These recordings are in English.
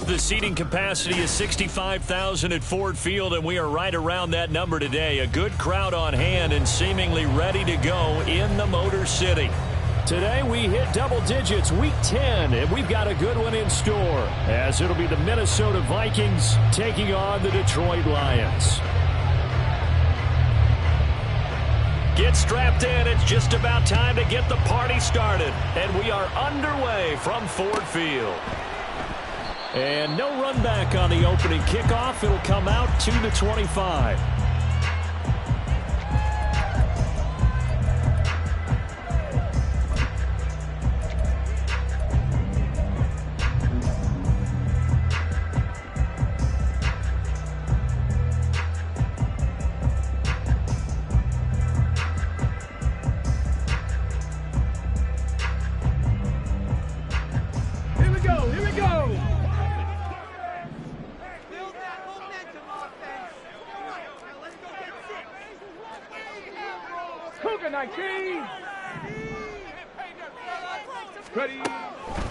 The seating capacity is 65,000 at Ford Field, and we are right around that number today. A good crowd on hand and seemingly ready to go in the Motor City. Today we hit double digits, week 10, and we've got a good one in store, as it'll be the Minnesota Vikings taking on the Detroit Lions. Get strapped in. It's just about time to get the party started. And we are underway from Ford Field. And no run back on the opening kickoff. It'll come out to the 25.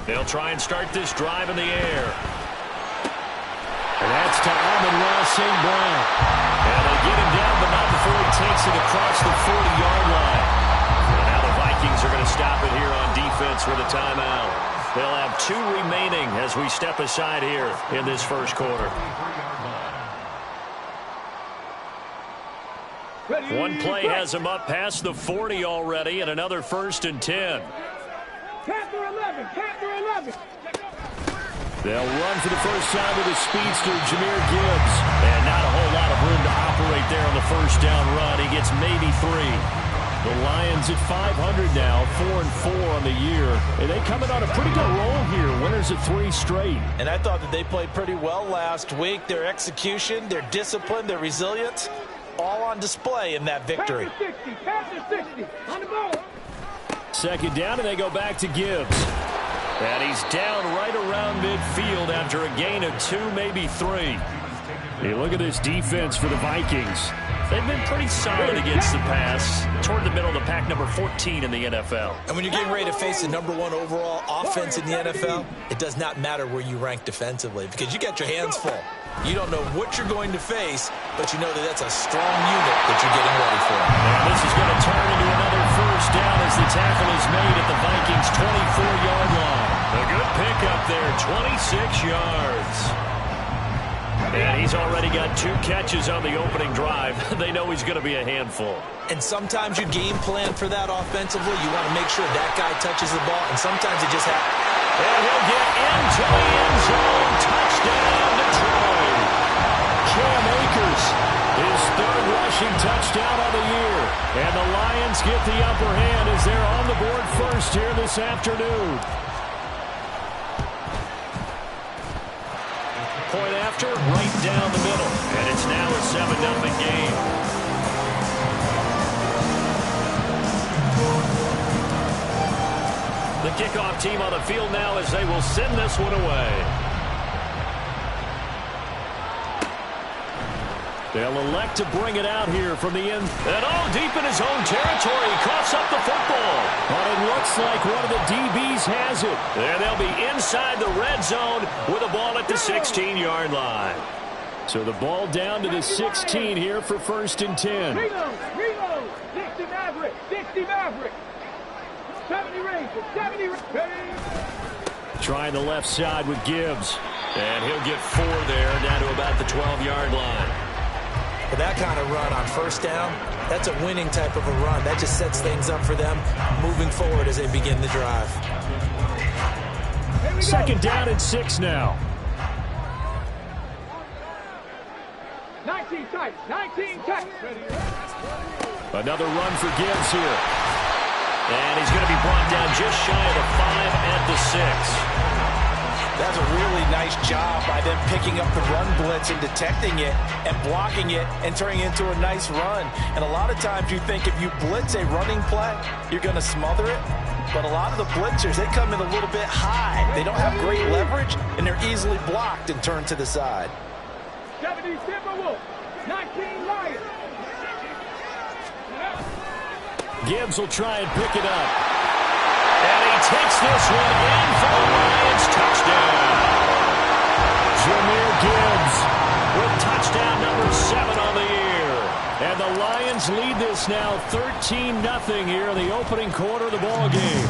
They'll try and start this drive in the air. And that's to Amon-Ra St. Brown. And they get him down, but not before he takes it across the 40-yard line. And now the Vikings are going to stop it here on defense with a timeout. They'll have 2 remaining as we step aside here in this first quarter. One play has him up past the 40 already, and another 1st and 10. Panther 11, Panther 11. They'll run for the first time with the speedster, Jahmyr Gibbs. And not a whole lot of room to operate there on the first down run. He gets maybe 3. The Lions at 500 now, 4-4 on the year. And they coming on a pretty good roll here. Winners at 3 straight. And I thought that they played pretty well last week. Their execution, their discipline, their resilience, all on display in that victory. Panther 60, on the ball. Second down, and they go back to Gibbs. And he's down right around midfield after a gain of 2, maybe 3. Hey, look at this defense for the Vikings. They've been pretty solid against the pass, toward the middle of the pack, number 14 in the NFL. And when you're getting ready to face the #1 overall offense in the NFL, it does not matter where you rank defensively because you got your hands full. You don't know what you're going to face, but you know that that's a strong unit that you're getting ready for. And this is going to turn into another first down as the tackle is made at the Vikings' 24-yard line. A good pickup there, 26 yards. And he's already got 2 catches on the opening drive. They know he's going to be a handful. And sometimes you game plan for that offensively. You want to make sure that guy touches the ball, and sometimes it just happens. And he'll get into the end zone. Touchdown, Detroit. Cam Akers, his 3rd rushing touchdown of the year. And the Lions get the upper hand as they're on the board first here this afternoon. Point after, right down the middle. And it's now a 7-0 game. The kickoff team on the field now as they will send this one away. They'll elect to bring it out here from the end. And all deep in his own territory. He coughs up the football. But it looks like one of the DBs has it. And they'll be inside the red zone with the ball at the 16-yard line. So the ball down to the 16 here for 1st and 10. Reload. 60 Maverick. 60 Maverick. 70 Rangers. 70 Rangers. Trying the left side with Gibbs. And he'll get 4 there down to about the 12-yard line. For that kind of run on first down, that's a winning type of a run. That just sets things up for them moving forward as they begin the drive. 2nd down and 6 now. 19 tight. 19 tight. Another run for Gibbs here. And he's going to be brought down just shy of the 5 at the 6. That's a really nice job by them picking up the run blitz and detecting it and blocking it and turning it into a nice run. And a lot of times you think if you blitz a running play, you're going to smother it. But a lot of the blitzers, they come in a little bit high. They don't have great leverage, and they're easily blocked and turned to the side. 70 Timberwolves. 19 Lions. Gibbs will try and pick it up. And he takes this one in for the Lions touchdown. Chargers lead this now 13-0 here in the opening quarter of the ball game.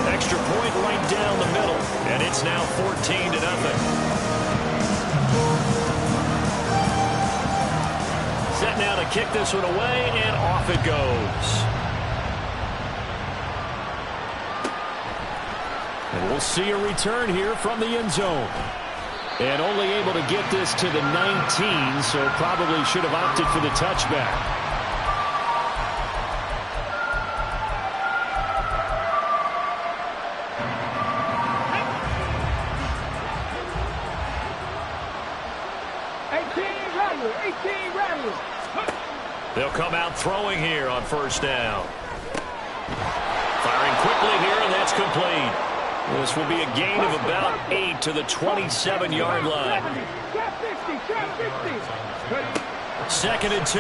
Extra point right down the middle, and it's now 14-0. Set now to kick this one away, and off it goes. And we'll see a return here from the end zone. And only able to get this to the 19, so probably should have opted for the touchback. They'll come out throwing here on first down. Firing quickly here, and that's complete. This will be a gain of about 8 to the 27-yard line. 2nd and 2.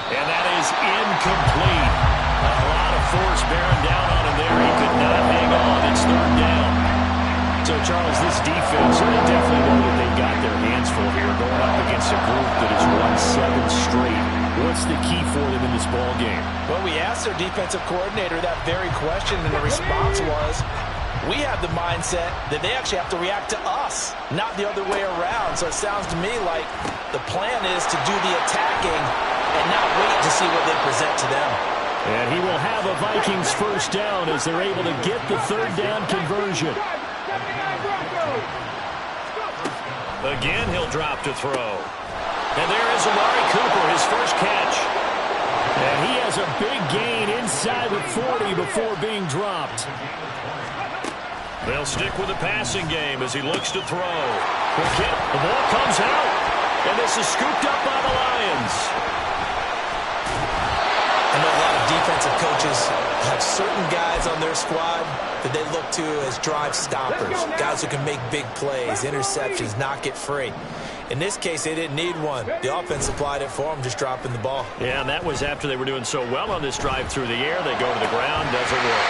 And that is incomplete. A lot of force bearing down on him there. He could not hang on. It's 3rd down. So, Charles, this defense, they definitely know that they've got their hands full here, going up against a group that has won 7 straight. What's the key for them in this ball game? Well, we asked their defensive coordinator that very question, and the response was, we have the mindset that they actually have to react to us, not the other way around. So it sounds to me like the plan is to do the attacking and not wait to see what they present to them. And he will have a Vikings first down as they're able to get the 3rd down conversion. Again, he'll drop to throw. And there is Amari Cooper, his first catch. And he has a big gain inside the 40 before being dropped. They'll stick with the passing game as he looks to throw. The ball comes out, and this is scooped up by the Lions. I know a lot of defensive coaches have certain guys on their squad that they look to as drive stoppers, guys who can make big plays, interceptions, not get free. In this case, they didn't need one. The offense supplied it for them, just dropping the ball. Yeah, and that was after they were doing so well on this drive through the air. They go to the ground, doesn't work.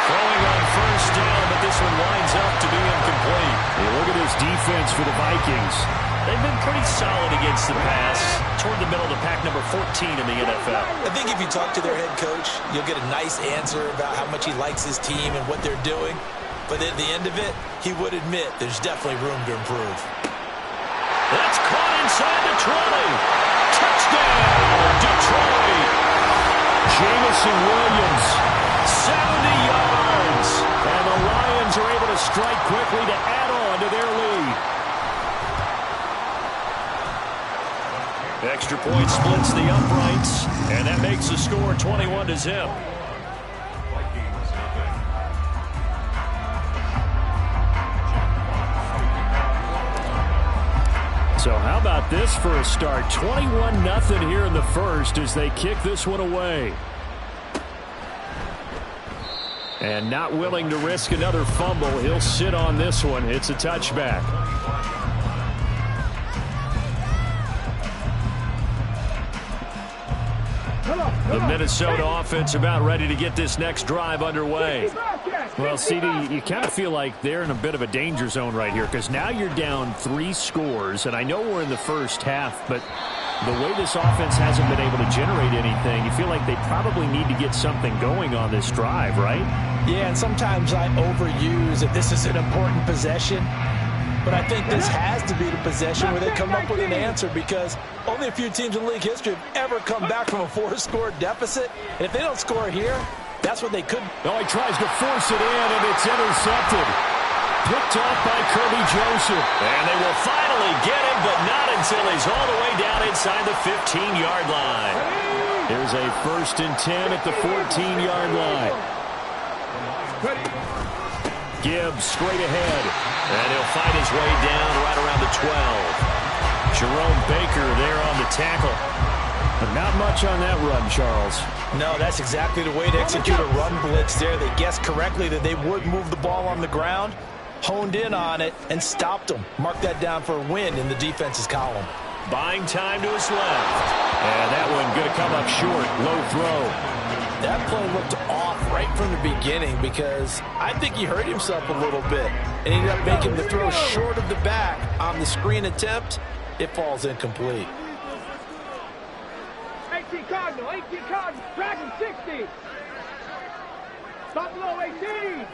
Throwing on first down, but this one winds up to be incomplete. Hey, look at this defense for the Vikings. They've been pretty solid against the pass, toward the middle of the pack, number 14 in the NFL. I think if you talk to their head coach, you'll get a nice answer about how much he likes his team and what they're doing. But at the end of it, he would admit there's definitely room to improve. That's caught inside the 20. Touchdown, Detroit. Jameson Williams, 70 yards. And the Lions are able to strike quickly to add on to their lead. Extra point splits the uprights, and that makes the score 21-0. So how about this for a start? 21-0 here in the first as they kick this one away. And not willing to risk another fumble. He'll sit on this one. It's a touchback. The Minnesota offense about ready to get this next drive underway. Well, CD, you kind of feel like they're in a bit of a danger zone right here because now you're down 3 scores, and I know we're in the first half, but the way this offense hasn't been able to generate anything, you feel like they probably need to get something going on this drive, right? Yeah, and sometimes I overuse if this is an important possession. But I think this has to be the possession where they come up with an answer because only a few teams in league history have ever come back from a 4-score deficit. And if they don't score here, that's what they could. Oh, he tries to force it in, and it's intercepted. Picked off by Kirby Joseph. And they will finally get him, but not until he's all the way down inside the 15-yard line. Here's a 1st and 10 at the 14-yard line. Gibbs straight ahead, and he'll fight his way down right around the 12. Jerome Baker there on the tackle. But not much on that run, Charles. No, that's exactly the way to execute a run blitz there. They guessed correctly that they would move the ball on the ground, honed in on it, and stopped them. Mark that down for a win in the defense's column. Buying time to his left. And that one going to come up short. Low throw. That play looked off right from the beginning because I think he hurt himself a little bit and ended up making the throw short of the back on the screen attempt. It falls incomplete. 18 Cardinal, 18 Cardinal, Dragon 60. Buffalo 18.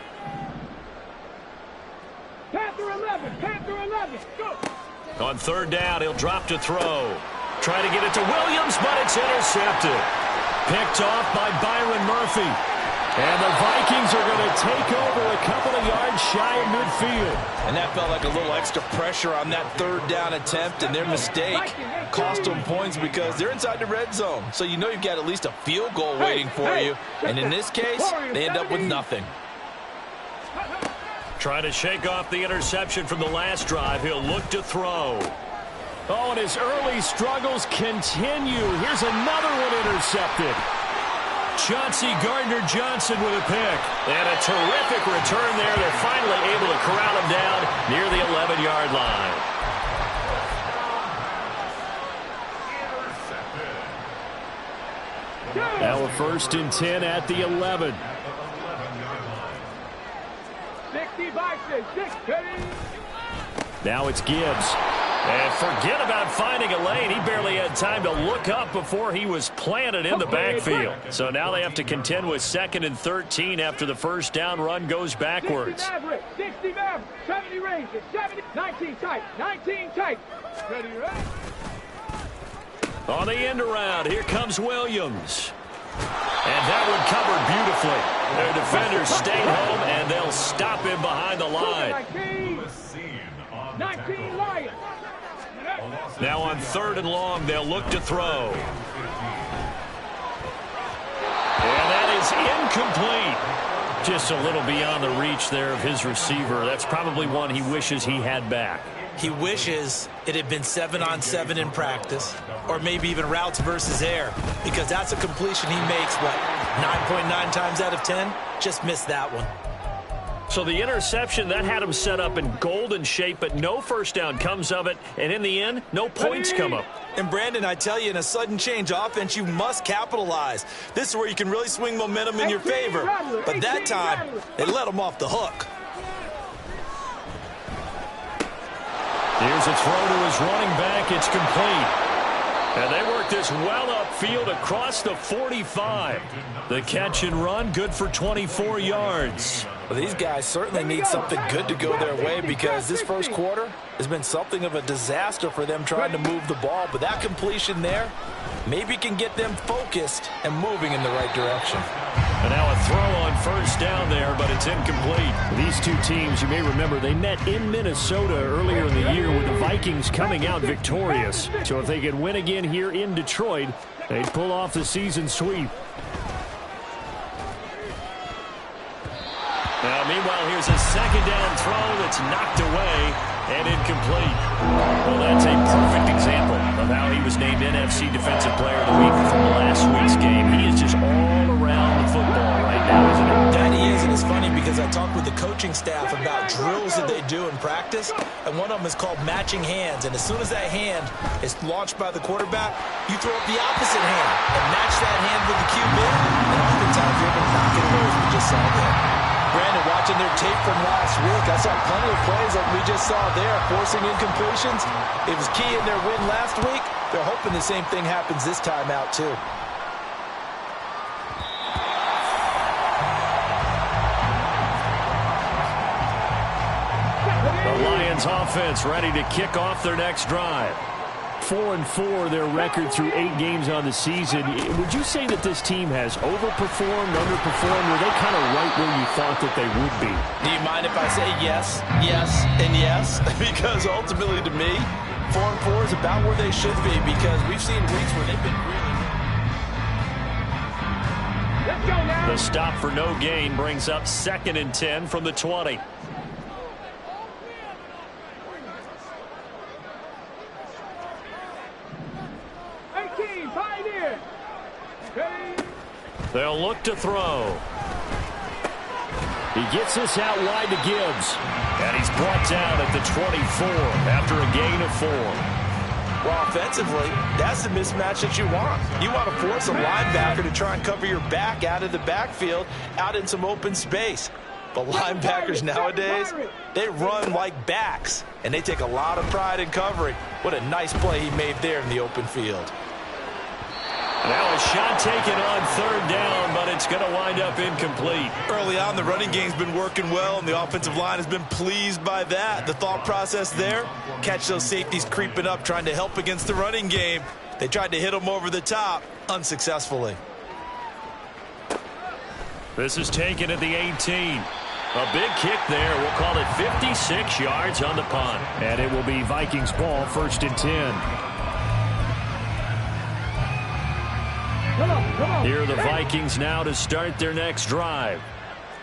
Panther 11, Panther 11, go. On third down, he'll drop to throw. Try to get it to Williams, but it's intercepted. Picked off by Byron Murphy. And the Vikings are going to take over a couple of yards shy of midfield. And that felt like a little extra pressure on that third down attempt, and their mistake cost them points because they're inside the red zone. So you know you've got at least a field goal waiting for you. And in this case, they end up with nothing. Trying to shake off the interception from the last drive. He'll look to throw. Oh, and his early struggles continue. Here's another one intercepted. Chauncey Gardner-Johnson with a pick. And a terrific return there. They're finally able to corral him down near the 11-yard line. Now a 1st and 10 at the 11. 60 Vikings, 60. Now it's Gibbs. And forget about finding a lane. He barely had time to look up before he was planted in the backfield. So now they have to contend with 2nd and 13 after the first down run goes backwards. 60 Maverick, 60 Maverick, 70 Rangers, 70, 19 tight, 19 tight. Ready, right? On the end around, here comes Williams. And that one covered beautifully. Their defenders stayed home, and they'll stop him behind the line. 19 Lions. Now on 3rd and long, they'll look to throw. And that is incomplete. Just a little beyond the reach there of his receiver. That's probably one he wishes he had back. He wishes it had been 7-on-7 in practice, or maybe even routes versus air, because that's a completion he makes, what, 9.9 times out of 10? Just missed that one. So the interception, that had him set up in golden shape, but no first down comes of it. And in the end, no points come up. And Brandon, I tell you, in a sudden change offense, you must capitalize. This is where you can really swing momentum in your favor. But that time, they let him off the hook. Here's a throw to his running back. It's complete. And they work this well upfield across the 45. The catch and run, good for 24 yards. Well, these guys certainly need something good to go their way because this first quarter has been something of a disaster for them trying to move the ball. But that completion there maybe can get them focused and moving in the right direction. And now a throw on first down there, but it's incomplete. These two teams, you may remember, they met in Minnesota earlier in the year with the Vikings coming out victorious. So if they could win again here in Detroit, they'd pull off the season sweep. Now, meanwhile, here's a second down throw that's knocked away and incomplete. Well, that's a perfect example of how he was named NFC Defensive Player of the Week from last week's game. He is just all around the football right now, isn't he? That he is, and it's funny because I talked with the coaching staff about drills that they do in practice, and one of them is called matching hands. And as soon as that hand is launched by the quarterback, you throw up the opposite hand and match that hand with the QB, and oftentimes you're able to knock it away as we just saw there. Brandon, watching their tape from last week, I saw plenty of plays like we just saw there, forcing incompletions. It was key in their win last week. They're hoping the same thing happens this time out, too. The Lions offense ready to kick off their next drive. 4-4 their record through 8 games on the season. Would you say that this team has overperformed, underperformed? Were they kind of right where you thought that they would be? Do you mind if I say yes, yes, and yes? Because ultimately to me, 4-4 is about where they should be because we've seen weeks where they've been really... Let's go now. The stop for no gain brings up 2nd and 10 from the 20. They'll look to throw. He gets this out wide to Gibbs. And he's brought down at the 24 after a gain of 4. Well, offensively, that's the mismatch that you want. You want to force a linebacker to try and cover your back out of the backfield, out in some open space. The linebackers nowadays, they run like backs, and they take a lot of pride in covering. What a nice play he made there in the open field. Now a shot taken on third down, but it's going to wind up incomplete. Early on, the running game's been working well, and the offensive line has been pleased by that. The thought process there, catch those safeties creeping up, trying to help against the running game. They tried to hit them over the top, unsuccessfully. This is taken at the 18. A big kick there. We'll call it 56 yards on the punt. And it will be Vikings ball, 1st and 10. Here are the Vikings now to start their next drive.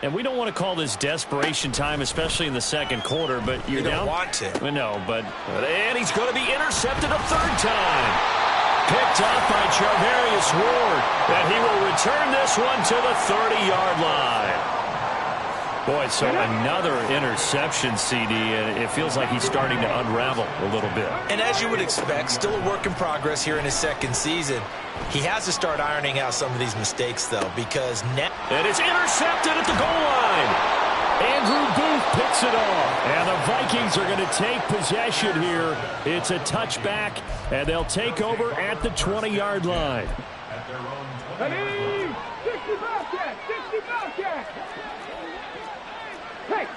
And we don't want to call this desperation time, especially in the second quarter, but you're down. You don't want to. No, but and he's going to be intercepted a third time. Picked up by Charvarius Ward, and he will return this one to the 30-yard line. Boy, so another interception, CD, and it feels like he's starting to unravel a little bit. And as you would expect, still a work in progress here in his second season. He has to start ironing out some of these mistakes, though, because now... And it's intercepted at the goal line. Andrew Booth picks it off. And the Vikings are going to take possession here. It's a touchback, and they'll take over at the 20-yard line. 60 Bobcat! 60 Bobcat! Hey!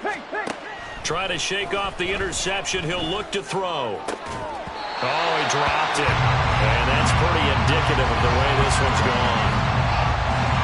Try to shake off the interception. He'll look to throw. Oh, he dropped it. And that's pretty indicative of the way this one's gone.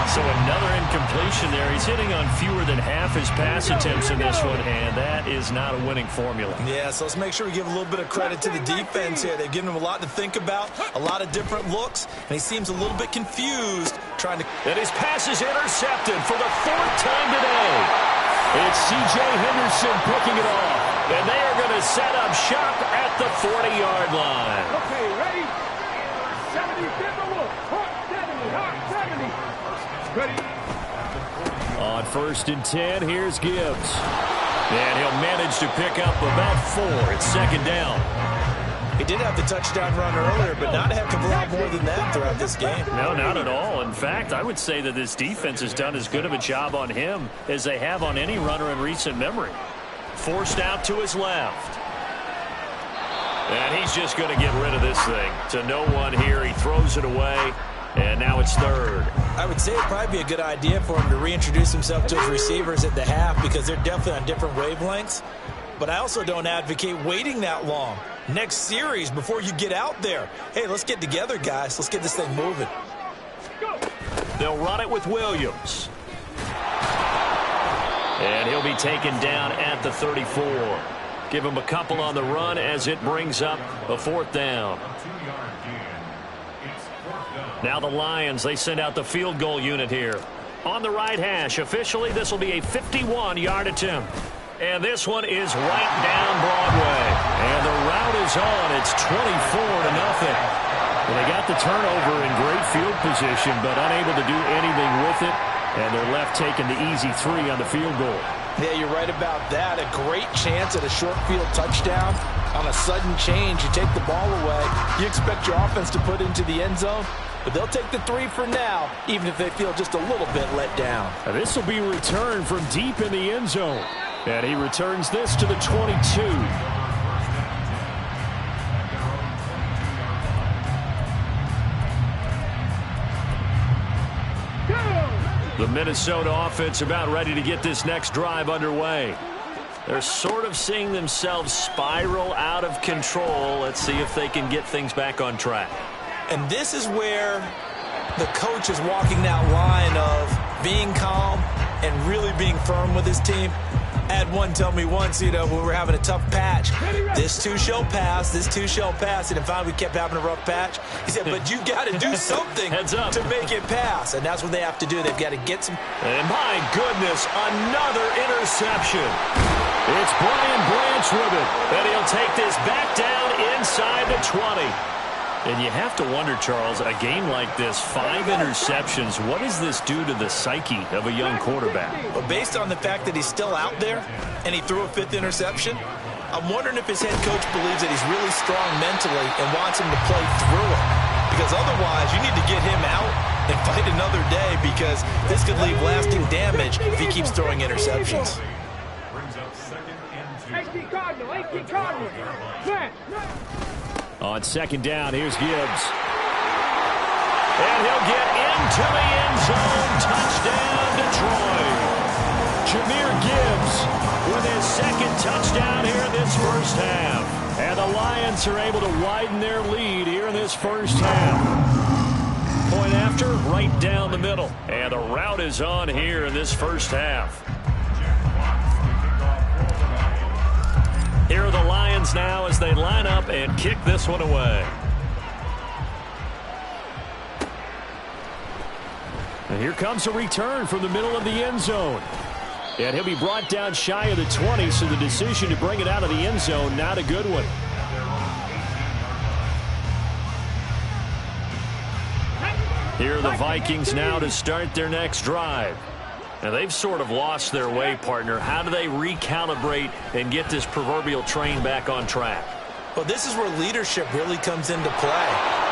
So another incompletion there. He's hitting on fewer than half his pass attempts in this one, and that is not a winning formula. Yeah, so let's make sure we give a little bit of credit to the defense here. They've given him a lot to think about, a lot of different looks, and he seems a little bit confused trying to... And his pass is intercepted for the 4th time today. It's C.J. Henderson picking it off, and they are going to set up shop at the 40-yard line. Okay, ready? 70, Timberwolves. 70, 70. Ready? On 1st and 10, here's Gibbs. And he'll manage to pick up about 4. It's 2nd down. He did have the touchdown run earlier, but not a heck of a lot more than that throughout this game. No, not at all. In fact, I would say that this defense has done as good of a job on him as they have on any runner in recent memory. Forced out to his left. And he's just going to get rid of this thing. To no one here. He throws it away. And now it's 3rd. I would say it'd probably be a good idea for him to reintroduce himself to his receivers at the half because they're definitely on different wavelengths. But I also don't advocate waiting that long. Next series before you get out there. Hey, let's get together, guys. Let's get this thing moving. They'll run it with Williams. And he'll be taken down at the 34. Give him a couple on the run as it brings up a 4th down. Now the Lions, they send out the field goal unit here. On the right hash, officially this will be a 51-yard attempt. And this one is right down Broadway. And the route is on. It's 24-0. Well, they got the turnover in great field position, but unable to do anything with it. And they're left taking the easy 3 on the field goal. Yeah, you're right about that. A great chance at a short field touchdown. On a sudden change, you take the ball away. You expect your offense to put into the end zone. But they'll take the 3 for now, even if they feel just a little bit let down. Now this will be returned from deep in the end zone. And he returns this to the 22. The Minnesota offense about ready to get this next drive underway. They're sort of seeing themselves spiral out of control. Let's see if they can get things back on track. And this is where the coach is walking that line of being calm and really being firm with his team. I had one tell me once, when we were having a tough patch, this too shall pass, this too shall pass. And then finally we kept having a rough patch. He said, but you've got to do something to make it pass. And that's what they have to do. They've got to get some. And my goodness, another interception. It's Brian Branch with it. And he'll take this back down inside the 20. And you have to wonder, Charles, a game like this, 5 interceptions, what does this do to the psyche of a young quarterback? But based on the fact that he's still out there and he threw a 5th interception, I'm wondering if his head coach believes that he's really strong mentally and wants him to play through it. Because otherwise, you need to get him out and fight another day, because this could leave lasting damage if he keeps throwing interceptions. 18 Cardinal, 18 Cardinal. Man. On second down, here's Gibbs. And he'll get into the end zone. Touchdown, Detroit. Jahmyr Gibbs with his second touchdown here in this first half. And the Lions are able to widen their lead here in this first half. Point after, right down the middle. And the route is on here in this first half. Here are the Lions now as they line up and kick this one away. And here comes a return from the middle of the end zone. And he'll be brought down shy of the 20, so the decision to bring it out of the end zone, not a good one. Here are the Vikings now to start their next drive. Now, they've sort of lost their way, partner. How do they recalibrate and get this proverbial train back on track? Well, this is where leadership really comes into play.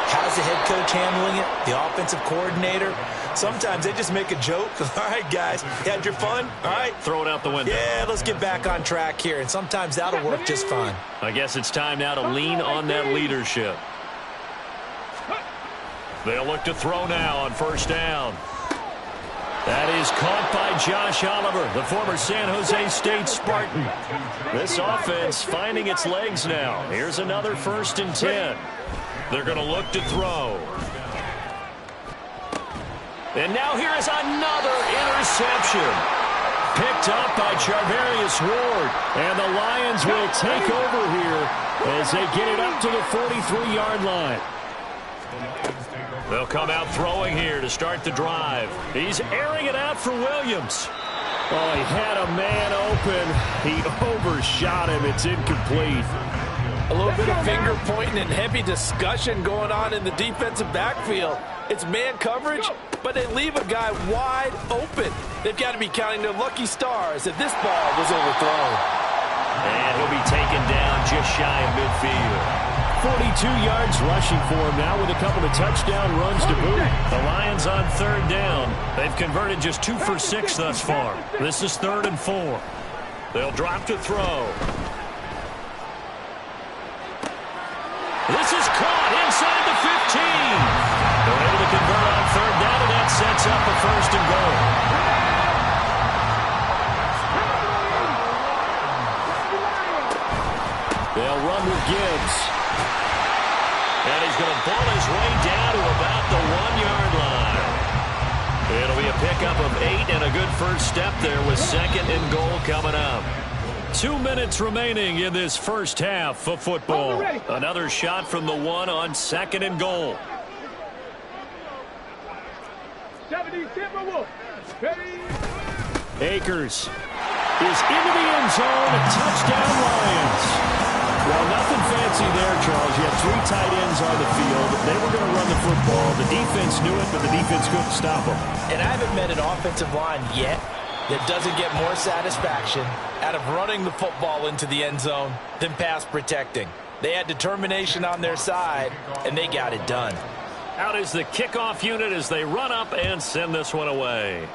How's the head coach handling it? The offensive coordinator? Sometimes they just make a joke. All right, guys, you had your fun? All right. Throw it out the window. Yeah, let's get back on track here. And sometimes that'll work just fine. I guess it's time now to lean on that leadership. They'll look to throw now on first down. That is caught by Josh Oliver, the former San Jose State Spartan. This offense finding its legs now. Here's another 1st and 10. They're going to look to throw. And now here is another interception. Picked up by Charvarius Ward. And the Lions will take over here as they get it up to the 43-yard line. They'll come out throwing here to start the drive. He's airing it out for Williams. Oh, he had a man open. He overshot him. It's incomplete. A little bit of finger pointing and heavy discussion going on in the defensive backfield. It's man coverage, but they leave a guy wide open. They've got to be counting their lucky stars that this ball was overthrown. And he'll be taken down just shy of midfield. 42 yards rushing for him now with a couple of touchdown runs to boot. The Lions on 3rd down. They've converted just 2 for 6 thus far. This is 3rd and 4. They'll drop to throw. This is caught inside the 15. They're able to convert on 3rd down, and that sets up a 1st and goal. They'll run with Gibbs. And he's going to pull his way down to about the 1-yard line. It'll be a pickup of 8 and a good first step there with 2nd and goal coming up. 2 minutes remaining in this first half of football. Another shot from the 1 on 2nd and goal. 70 Timberwolves. Akers is into the end zone. Touchdown Lions. Well, nothing fancy there, Charles. You had 3 tight ends on the field. They were going to run the football. The defense knew it, but the defense couldn't stop them. And I haven't met an offensive line yet that doesn't get more satisfaction out of running the football into the end zone than pass protecting. They had determination on their side, and they got it done. Out is the kickoff unit as they run up and send this one away.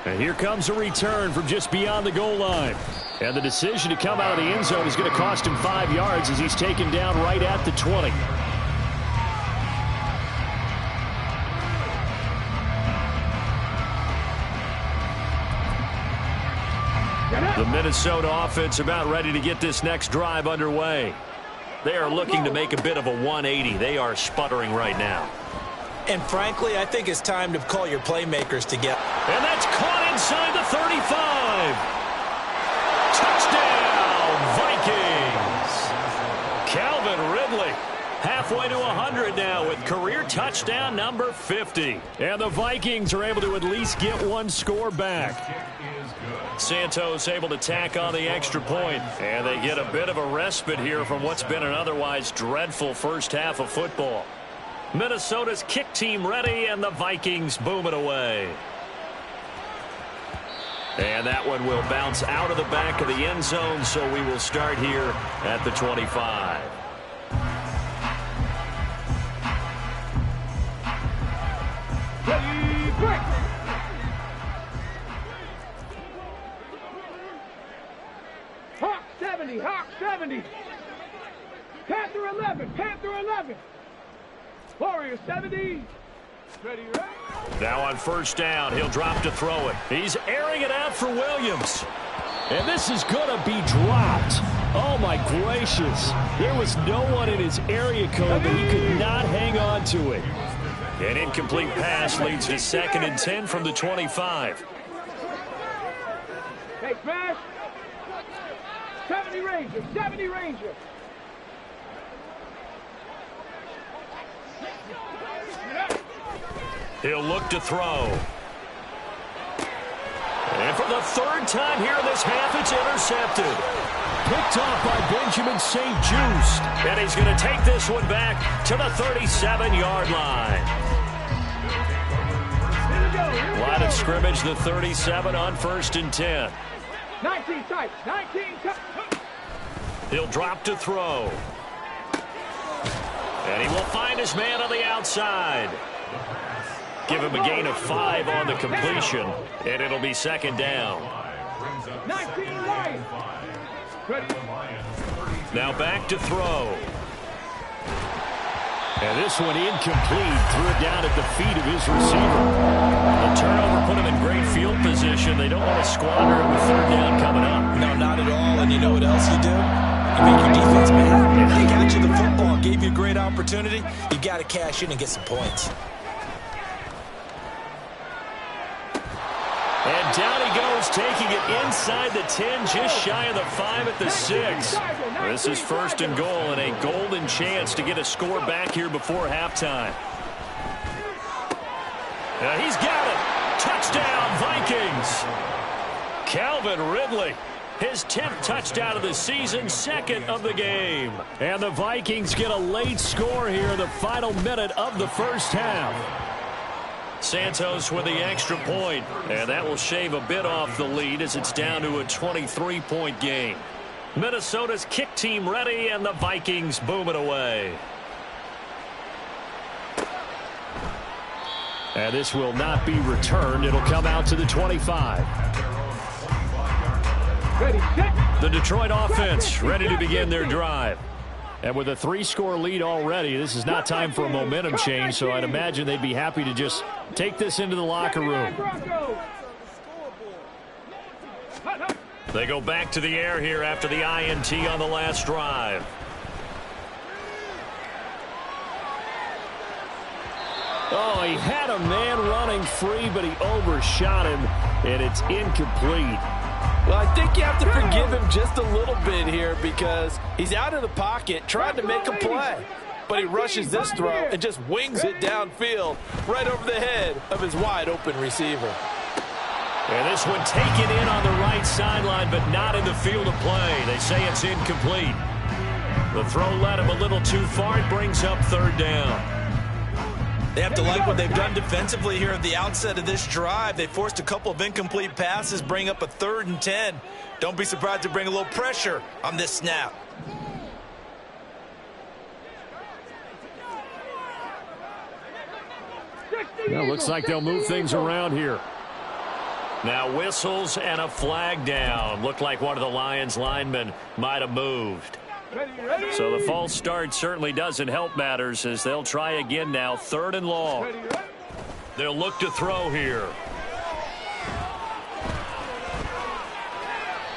And here comes a return from just beyond the goal line. And the decision to come out of the end zone is going to cost him 5 yards as he's taken down right at the 20. The Minnesota offense about ready to get this next drive underway. They are looking to make a bit of a 180. They are sputtering right now. And frankly, I think it's time to call your playmakers together. And that's caught inside the 35. Touchdown, Vikings. Calvin Ridley halfway to 100 now with career touchdown number 50. And the Vikings are able to at least get 1 score back. Santos able to tack on the extra point. And they get a bit of a respite here from what's been an otherwise dreadful first half of football. Minnesota's kick team ready, and the Vikings boom it away. And that one will bounce out of the back of the end zone, so we will start here at the 25. 11. Panther 11. Warrior 70. Ready, ready. Now on first down, he'll drop to throw it. He's airing it out for Williams. And this is going to be dropped. Oh, my gracious. There was no one in his area code, but he could not hang on to it. An incomplete pass leads to 2nd and 10 from the 25. Hey, smash. 70 Ranger. 70 Ranger. He'll look to throw. And for the 3rd time here in this half, it's intercepted. Picked off by Benjamin St-Juste. And he's going to take this one back to the 37-yard line. Line of scrimmage, the 37 on 1st and 10. 19 tight. 19 tight. He'll drop to throw. And he will find his man on the outside. Give him a gain of 5 on the completion, and it'll be 2nd down. 19 right. Ready. Now back to throw. And this one incomplete. Threw it down at the feet of his receiver. The turnover put him in great field position. They don't want to squander it with 3rd down coming up. No, not at all. And you know what else you do? You make your defense mad. If they got you the football, gave you a great opportunity, you got to cash in and get some points. And down he goes, taking it inside the 10, just shy of the 5 at the 6. This is 1st and goal, and a golden chance to get a score back here before halftime. He's got it. Touchdown, Vikings. Calvin Ridley, his 10th touchdown of the season, 2nd of the game. And the Vikings get a late score here in the final minute of the first half. Santos with the extra point, and that will shave a bit off the lead as it's down to a 23-point game. Minnesota's kick team ready, and the Vikings boom it away. And this will not be returned. It'll come out to the 25. Ready, set. The Detroit offense ready to begin their drive. And with a 3-score lead already, this is not time for a momentum change, so I'd imagine they'd be happy to just take this into the locker room. They go back to the air here after the INT on the last drive. Oh, he had a man running free, but he overshot him, and it's incomplete. Well, I think you have to forgive him just a little bit here because he's out of the pocket trying to make a play. But he rushes this throw and just wings it downfield right over the head of his wide-open receiver. And this one taken in on the right sideline, but not in the field of play. They say it's incomplete. The throw led him a little too far. It brings up 3rd down. They have to like what they've done defensively here at the outset of this drive. They forced a couple of incomplete passes, bring up a 3rd and 10. Don't be surprised to bring a little pressure on this snap. Well, looks like they'll move things around here. Now whistles and a flag down. Looked like one of the Lions linemen might have moved. So the false start certainly doesn't help matters as they'll try again now. 3rd and long. They'll look to throw here.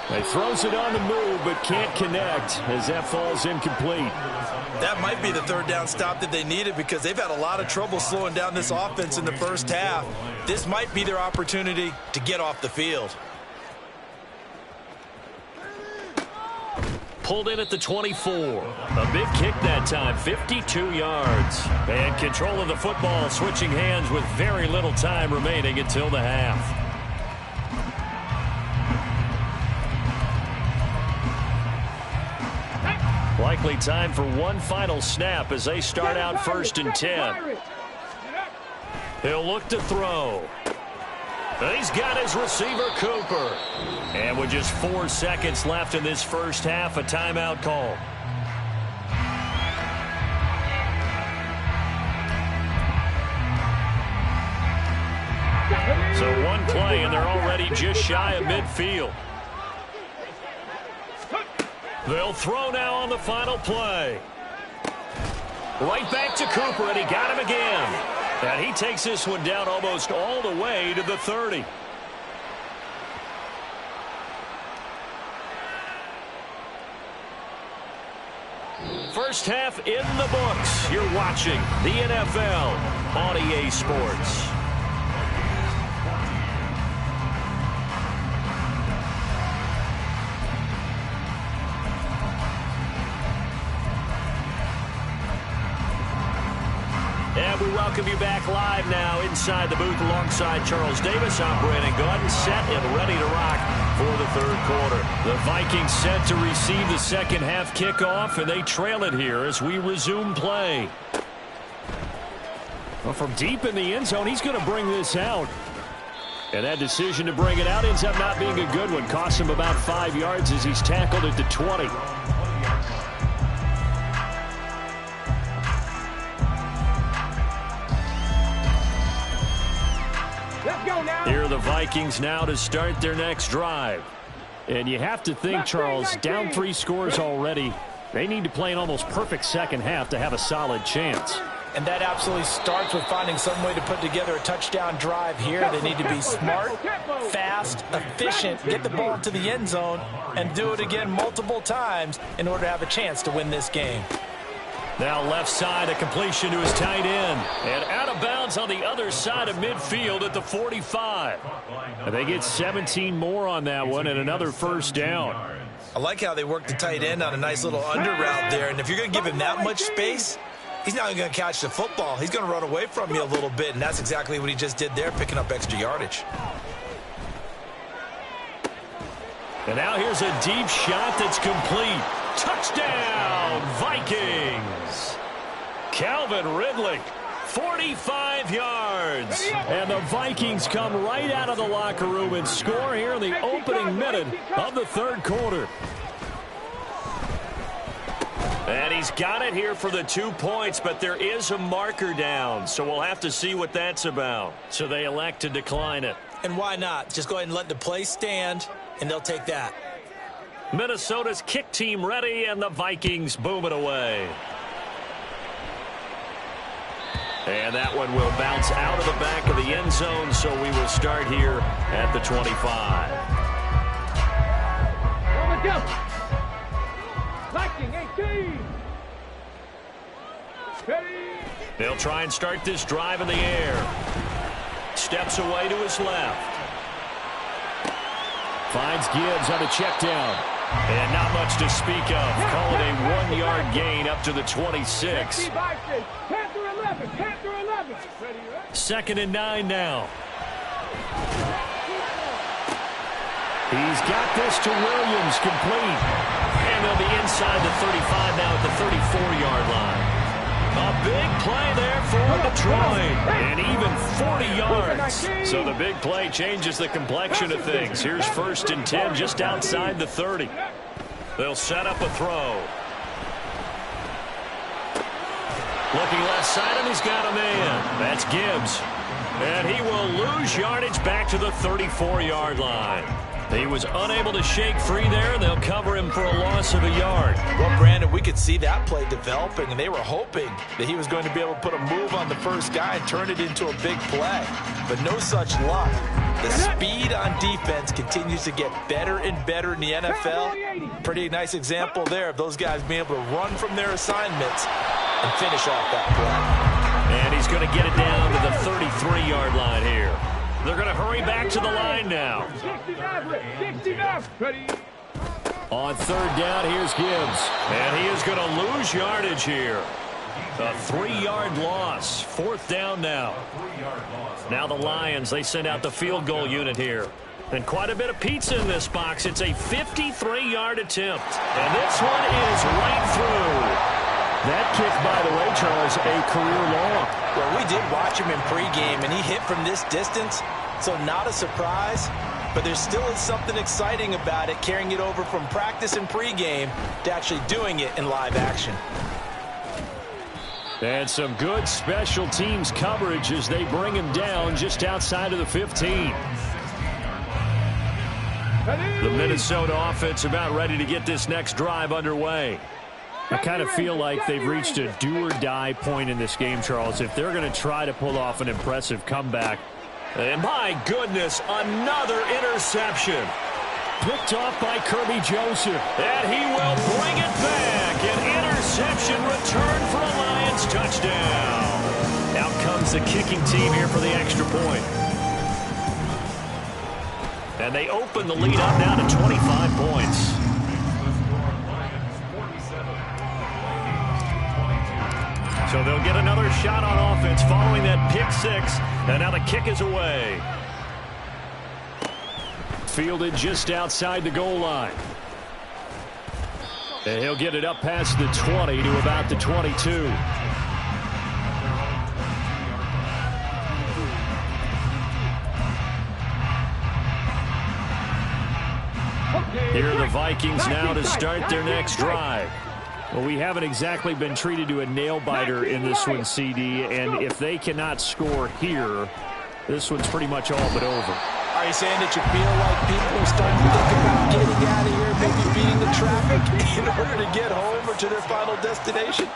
He throws it on the move but can't connect as that falls incomplete. That might be the 3rd down stop that they needed because they've had a lot of trouble slowing down this offense in the first half. This might be their opportunity to get off the field. Pulled in at the 24. A big kick that time, 52 yards. And control of the football, switching hands with very little time remaining until the half. Likely time for one final snap as they start out 1st and 10. He'll look to throw. He's got his receiver, Cooper. And with just 4 seconds left in this first half, a timeout call. So one play, and they're already just shy of midfield. They'll throw now on the final play. Right back to Cooper, and he got him again. And he takes this one down almost all the way to the 30. First half in the books. You're watching the NFL on EA Sports. And we welcome you back live now inside the booth alongside Charles Davis. I'm Brandon Gaudin, set and ready to rock for the third quarter. The Vikings set to receive the second half kickoff, and they trail it here as we resume play. Well, from deep in the end zone, he's going to bring this out. And that decision to bring it out ends up not being a good one. Costs him about 5 yards as he's tackled at the 20. Here are the Vikings now to start their next drive. And you have to think, Charles, down 3 scores already. They need to play an almost perfect second half to have a solid chance. And that absolutely starts with finding some way to put together a touchdown drive here. They need to be smart, fast, efficient, get the ball into the end zone, and do it again multiple times in order to have a chance to win this game. Now left side, a completion to his tight end. And out of bounds on the other side of midfield at the 45. And they get 17 more on that one and another first down. I like how they work the tight end on a nice little under route there. And if you're going to give him that much space, he's not going to catch the football. He's going to run away from you a little bit. And that's exactly what he just did there, picking up extra yardage. And now here's a deep shot that's complete. Touchdown, Vikings. Calvin Ridley, 45 yards. And the Vikings come right out of the locker room and score here in the opening minute of the third quarter. And he's got it here for the 2 points, but there is a marker down, so we'll have to see what that's about. So they elect to decline it. And why not? Just go ahead and let the play stand, and they'll take that. Minnesota's kick team ready, and the Vikings boom it away. And that one will bounce out of the back of the end zone, so we will start here at the 25. Viking 18. Ready. They'll try and start this drive in the air. Steps away to his left. Finds Gibbs on a check down. And not much to speak of. Call it a 1-yard gain up to the 26. Second and 9 now. He's got this to Williams, complete. And they'll be inside the 35 now at the 34-yard line. A big play there for Detroit. And even 40 yards. So the big play changes the complexion of things. Here's 1st and 10 just outside the 30. They'll set up a throw. Looking left side, and he's got a man. That's Gibbs. And he will lose yardage back to the 34-yard line. He was unable to shake free there, and they'll cover him for a loss of a yard. Well, Brandon, we could see that play developing, and they were hoping that he was going to be able to put a move on the first guy and turn it into a big play. But no such luck. The speed on defense continues to get better and better in the NFL. Pretty nice example there of those guys being able to run from their assignments and finish off that play. And he's going to get it down to the 33-yard line here. They're going to hurry back to the line now. On third down, here's Gibbs. And he is going to lose yardage here. A 3-yard loss. 4th down now. Now the Lions, they send out the field goal unit here. And quite a bit of pizza in this box. It's a 53-yard attempt. And this one is right through. That kick, by the way, Charles, a career long. Well, we did watch him in pregame, and he hit from this distance, so not a surprise. But there still is something exciting about it, carrying it over from practice and pregame to actually doing it in live action. And some good special teams coverage as they bring him down just outside of the 15. The Minnesota offense about ready to get this next drive underway. I kind of feel like they've reached a do-or-die point in this game, Charles, if they're going to try to pull off an impressive comeback. And my goodness, another interception. Picked off by Kirby Joseph. And he will bring it back. An interception return for a Lions touchdown. Out comes the kicking team here for the extra point. And they open the lead up now to 25 points. So they'll get another shot on offense following that pick six. And now the kick is away. Fielded just outside the goal line. And he'll get it up past the 20 to about the 22. Here are the Vikings now to start their next drive. Well, we haven't exactly been treated to a nail-biter in this one, CD, and if they cannot score here, this one's pretty much all but over. Are you saying that you feel like people are starting to think about getting out of here, maybe beating the traffic in order to get home or to their final destination?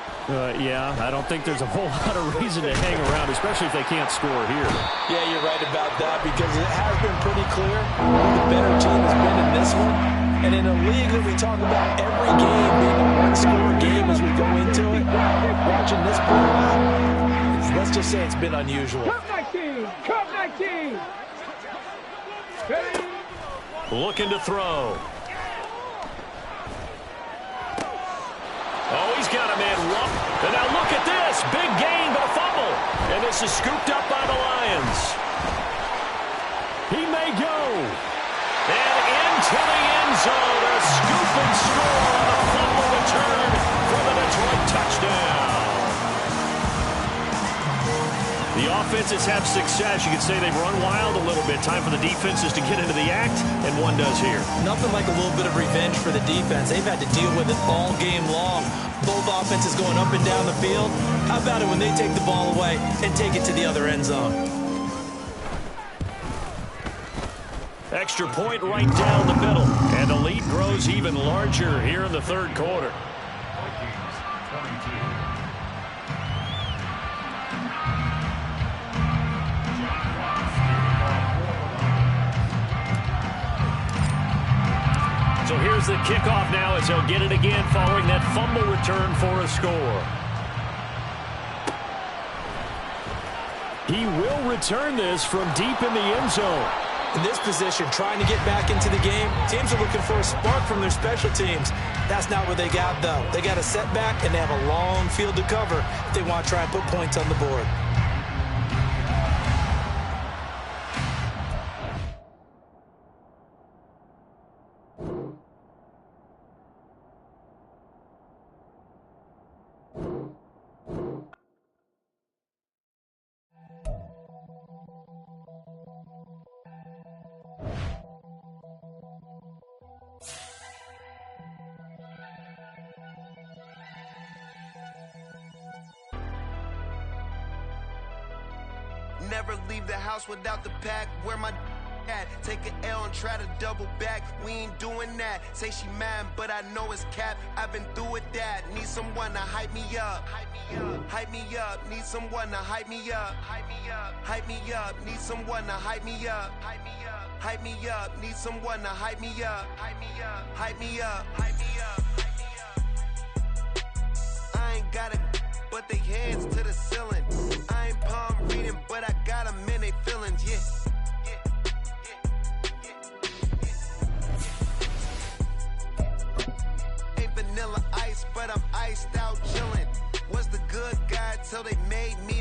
Yeah, I don't think there's a whole lot of reason to hang around, especially if they can't score here. Yeah, you're right about that because it has been pretty clear who the better team has been in this one. And in a league that we talk about every game being a one-score game as we go into it, watching this play out, let's just say it's been unusual. Cup 19! Cup 19! Looking to throw. Oh, he's got a man rough. And now look at this. Big gain, but a fumble. And this is scooped up by the Lions. He may go. And into the end zone. A scoop and score on a fumble return for the Detroit touchdown. The offenses have success. You could say they've run wild a little bit. Time for the defenses to get into the act, and one does here. Nothing like a little bit of revenge for the defense. They've had to deal with it all game long. Both offenses going up and down the field. How about it when they take the ball away and take it to the other end zone? Extra point right down the middle. And the lead grows even larger here in the third quarter. So here's the kickoff now as they'll get it again following that fumble return for a score. He will return this from deep in the end zone. In this position, trying to get back into the game, teams are looking for a spark from their special teams. That's not what they got, though. They got a setback, and they have a long field to cover if they want to try and put points on the board. Never leave the house without the pack. Where my at? Take an L and try to double back. We ain't doing that. Say she mad, but I know it's cap. I've been through with that. Need someone to hype me up. Hype me up. Hype me up. Need someone to hype me up. Hype me up. Hype me up. Need someone to hype me up. Hype me up. Hype me up. Need someone to hype me up. Hype me up. Hype me up. Hype me up. Hype me up. I ain't got it, but they hands to the ceiling. I ain't palm reading, but I got them in they feelings, yeah. Ain't vanilla ice, but I'm iced out chillin'. Was the good guy till they made me